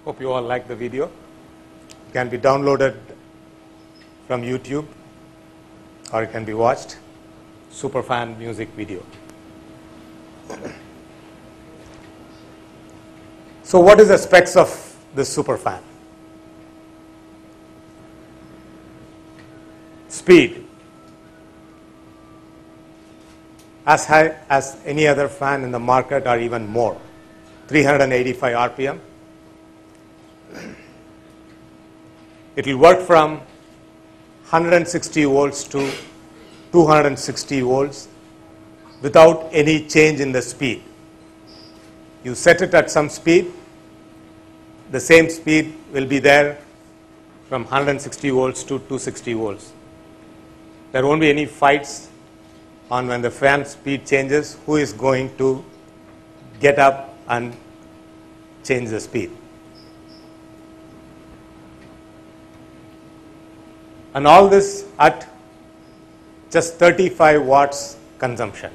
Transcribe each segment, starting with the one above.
Hope you all like the video. It can be downloaded from YouTube or it can be watched. Superfan music video. So what is the specs of this Superfan? Speed. As high as any other fan in the market or even more. 385 RPM. It will work from 160 volts to 260 volts without any change in the speed. You set it at some speed, the same speed will be there from 160 volts to 260 volts. There won't be any fights on when the fan speed changes, who is going to get up and change the speed. And all this at just 35 watts consumption.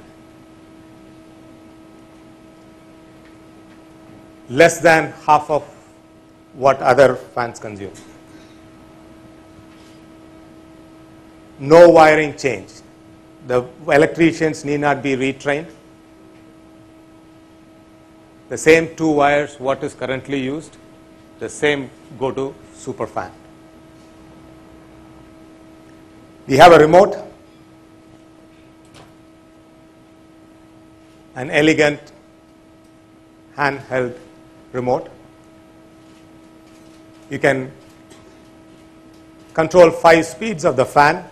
Less than half of what other fans consume. No wiring change. The electricians need not be retrained. The same two wires what is currently used, the same go to Superfan. We have a remote, an elegant handheld remote. You can control 5 speeds of the fan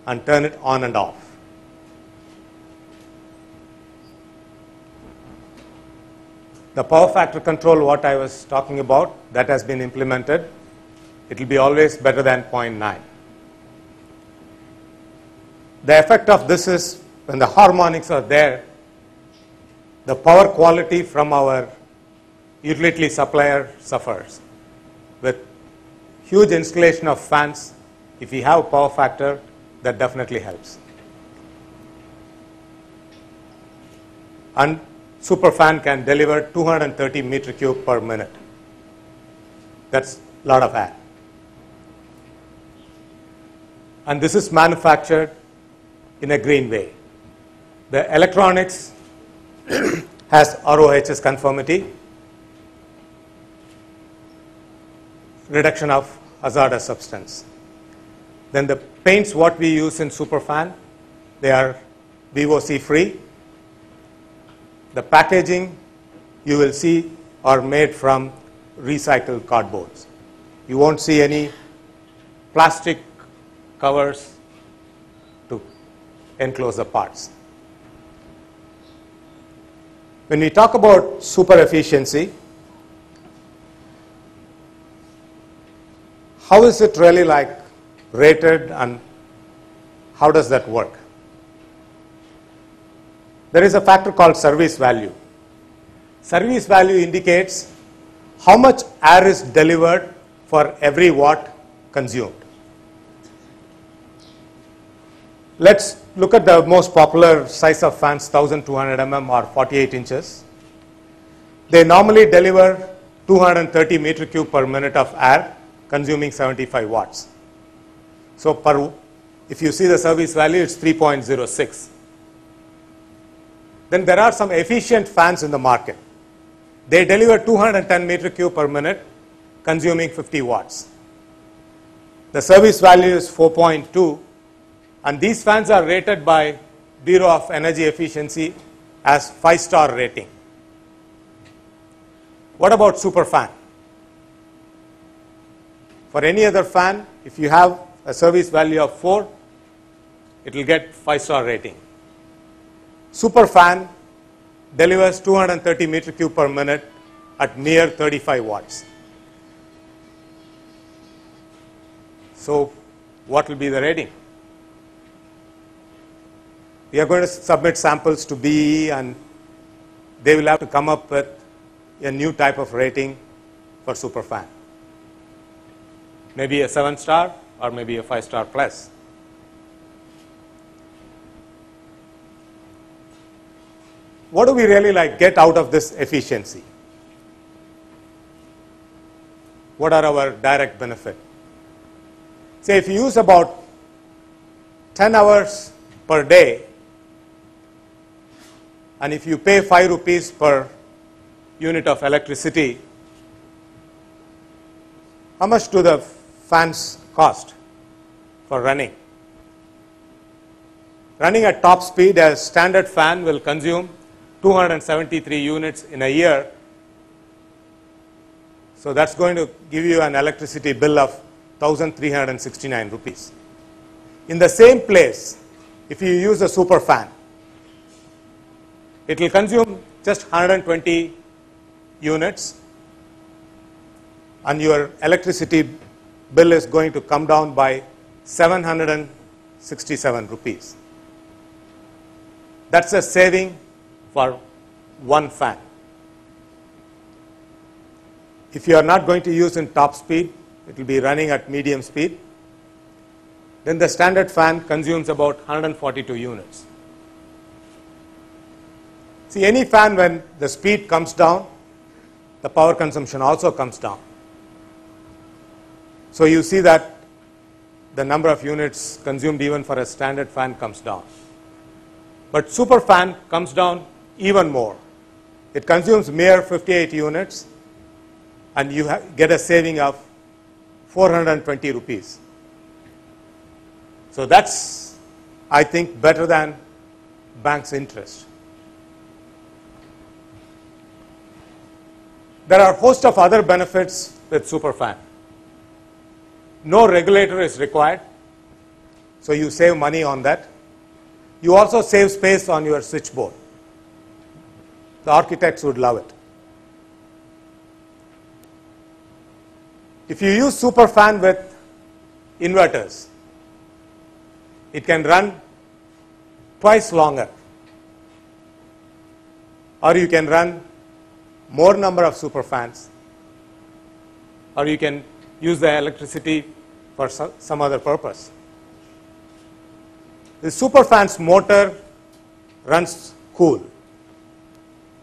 and turn it on and off. The power factor control what I was talking about, that has been implemented. It will be always better than 0.9. The effect of this is when the harmonics are there, the power quality from our utility supplier suffers. With huge installation of fans, if we have power factor, that definitely helps. And Superfan can deliver 230 meter cube per minute. That's a lot of air. And this is manufactured in a green way. The electronics has RoHS conformity, reduction of hazardous substance. Then the paints what we use in Superfan, they are VOC free. The packaging you will see are made from recycled cardboards. You won't see any plastic covers to enclose the parts. When we talk about super efficiency, how is it really like rated and how does that work? There is a factor called service value. Service value indicates how much air is delivered for every watt consumed. Let's look at the most popular size of fans, 1200 mm or 48 inches. They normally deliver 230 meter cube per minute of air, consuming 75 watts. So if you see the service value, it's 3.06. Then there are some efficient fans in the market. They deliver 210 meter cube per minute, consuming 50 watts. The service value is 4.2, and these fans are rated by Bureau of Energy Efficiency as 5-star rating. What about Superfan? For any other fan, if you have a service value of 4, it will get 5-star rating. Superfan delivers 230 meter cube per minute at mere 35 watts. So what will be the rating? We are going to submit samples to BE and they will have to come up with a new type of rating for Superfan. Maybe a 7-star or maybe a 5-star plus. what do we really get out of this efficiency? What are our direct benefit? Say if you use about 10 hours per day, and if you pay 5 rupees per unit of electricity, how much do the fans cost for running? Running at top speed, a standard fan will consume 273 units in a year. So that's going to give you an electricity bill of 1,369 rupees. In the same place, if you use a super fan, it will consume just 120 units, and your electricity bill is going to come down by 767 rupees. That's a saving for one fan. If you are not going to use in top speed, it will be running at medium speed. Then the standard fan consumes about 142 units. See, any fan, when the speed comes down, the power consumption also comes down. So you see that the number of units consumed even for a standard fan comes down. But super fan comes down even more. It consumes mere 58 units, and you get a saving of 420 rupees. So that's, I think, better than bank's interest. There are a host of other benefits with Superfan. No regulator is required, so you save money on that. You also save space on your switchboard. The architects would love it. If you use Superfan with inverters, it can run twice longer. Or you can run more number of Superfans. Or you can use the electricity for some other purpose. The Superfan's motor runs cool.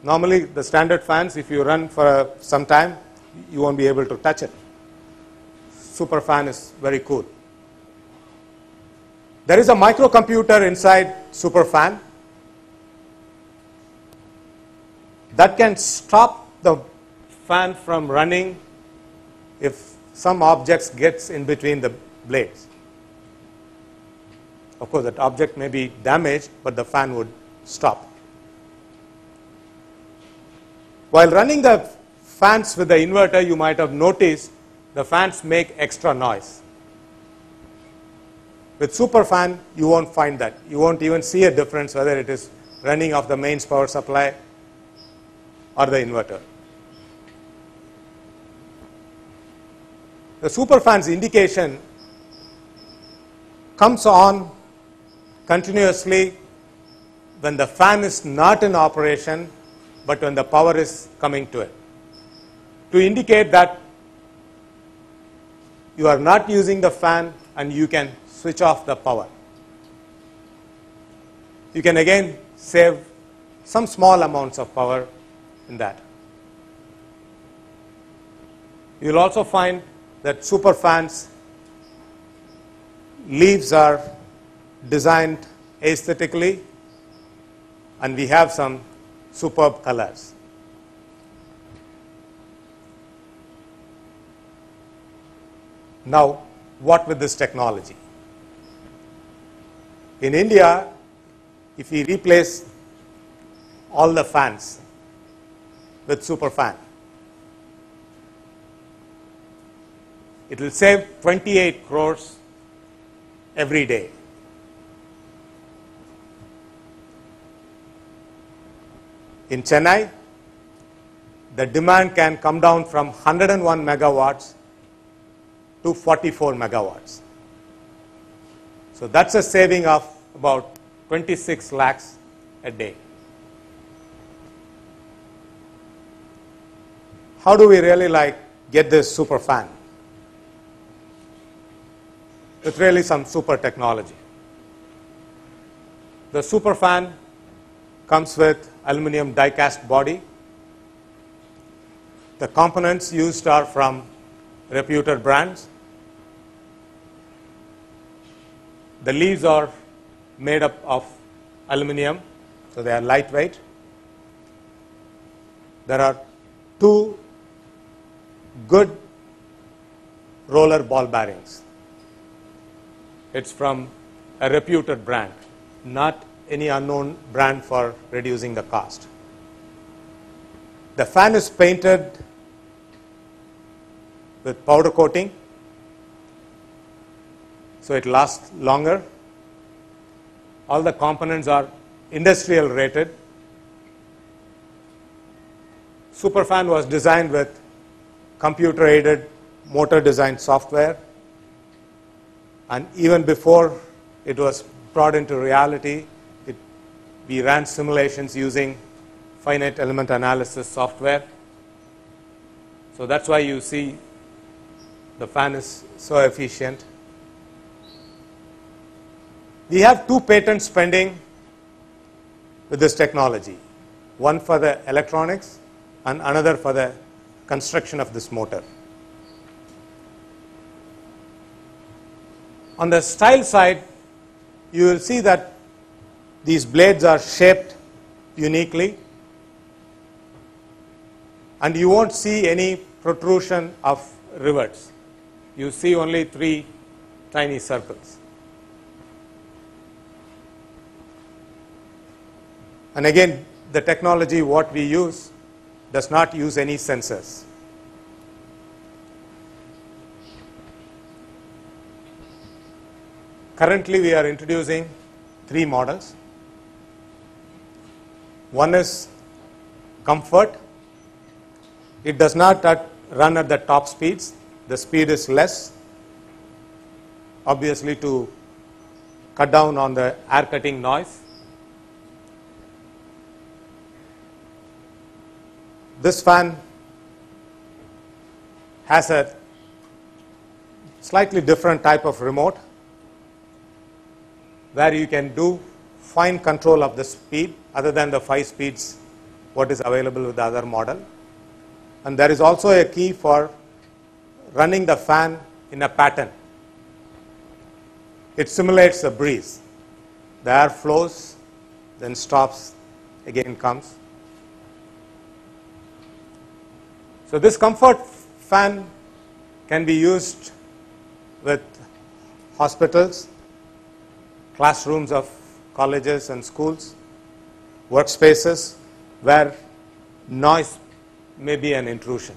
Normally, the standard fans, if you run for some time, you won't be able to touch it. Superfan is very cool. There is a microcomputer inside Superfan that can stop the fan from running if some objects gets in between the blades. Of course, that object may be damaged, but the fan would stop. While running the fans with the inverter, you might have noticed the fans make extra noise. With Superfan, you won't find that. You won't even see a difference whether it is running off the mains power supply or the inverter. The Superfan's indication comes on continuously when the fan is not in operation, but when the power is coming to it, to indicate that you are not using the fan and you can switch off the power. You can again save some small amounts of power in that. You will also find that Superfan's leaves are designed aesthetically, and we have some superb colors. Now, what with this technology? In India, if we replace all the fans with Superfan, it will save 28 crores every day. In Chennai, the demand can come down from 101 megawatts to 44 megawatts. So that's a saving of about 26 lakhs a day. How do we really get this Superfan? With really some super technology. The Superfan comes with aluminum die-cast body. The components used are from reputed brands. The leaves are made up of aluminum, so they are lightweight. There are 2 good roller ball bearings. It's from a reputed brand, not any unknown brand for reducing the cost. The fan is painted with powder coating, so it lasts longer. All the components are industrial rated. Superfan was designed with computer aided motor design software, and even before it was brought into reality, we ran simulations using finite element analysis software. So that's why you see the fan is so efficient. We have 2 patents pending with this technology, one for the electronics and another for the construction of this motor. On the style side, you will see that these blades are shaped uniquely, and you won't see any protrusion of rivets. You see only 3 tiny circles. And again, the technology what we use does not use any sensors. Currently, we are introducing 3 models. One is comfort. It does not run at the top speeds. The speed is less, obviously to cut down on the air cutting noise. This fan has a slightly different type of remote where you can do fine control of the speed other than the 5 speeds what is available with the other model. And there is also a key for running the fan in a pattern. It simulates a breeze. The air flows, then stops, again comes. So this comfort fan can be used with hospitals, classrooms of colleges and schools, workspaces where noise may be an intrusion.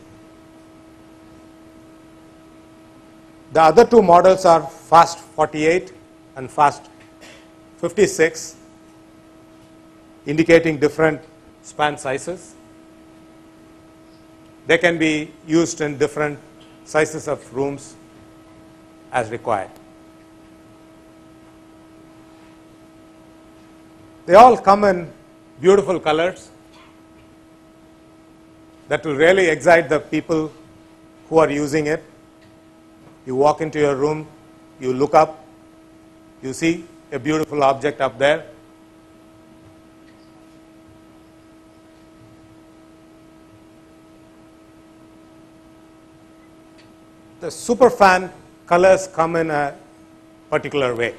The other 2 models are Fast 48 and Fast 56, indicating different span sizes. They can be used in different sizes of rooms as required. They all come in beautiful colors that will really excite the people who are using it. You walk into your room, you look up, you see a beautiful object up there. The Superfan colors come in a particular way.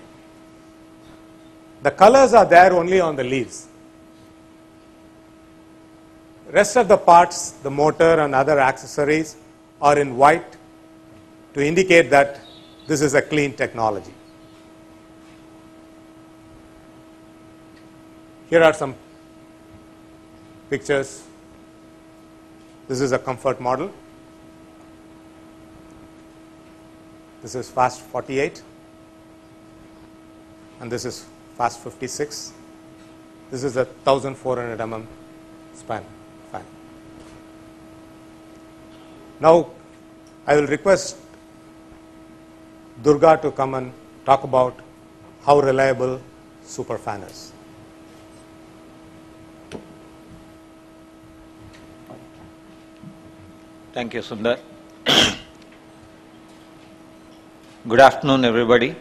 The colors are there only on the leaves. Rest of the parts, the motor and other accessories, are in white to indicate that this is a clean technology. Here are some pictures. This is a comfort model. This is Fast 48, and this is Fast 56. This is a 1400 mm span fan. Now, I will request Durga to come and talk about how reliable Superfan is. Thank you, Sundar. Good afternoon, everybody.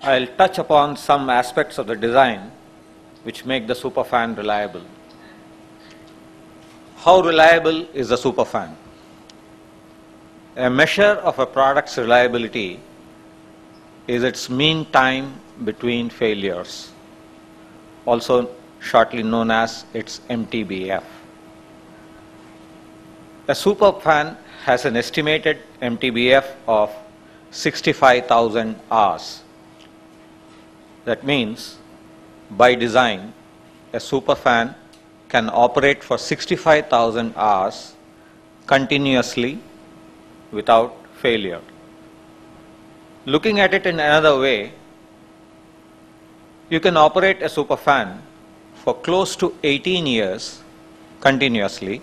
I'll touch upon some aspects of the design which make the superfan reliable. How reliable is the superfan? A measure of a product's reliability is its mean time between failures, also shortly known as its MTBF. A superfan has an estimated MTBF of 65,000 hours. That means, by design, a superfan can operate for 65,000 hours continuously without failure. Looking at it in another way, you can operate a superfan for close to 18 years continuously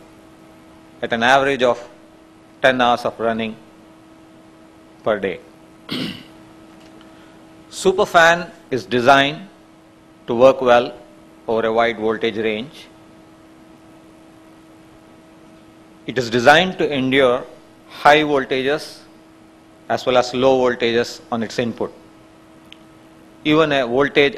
at an average of 10 hours of running per day. Superfan is designed to work well over a wide voltage range. It is designed to endure high voltages as well as low voltages on its input. Even a voltage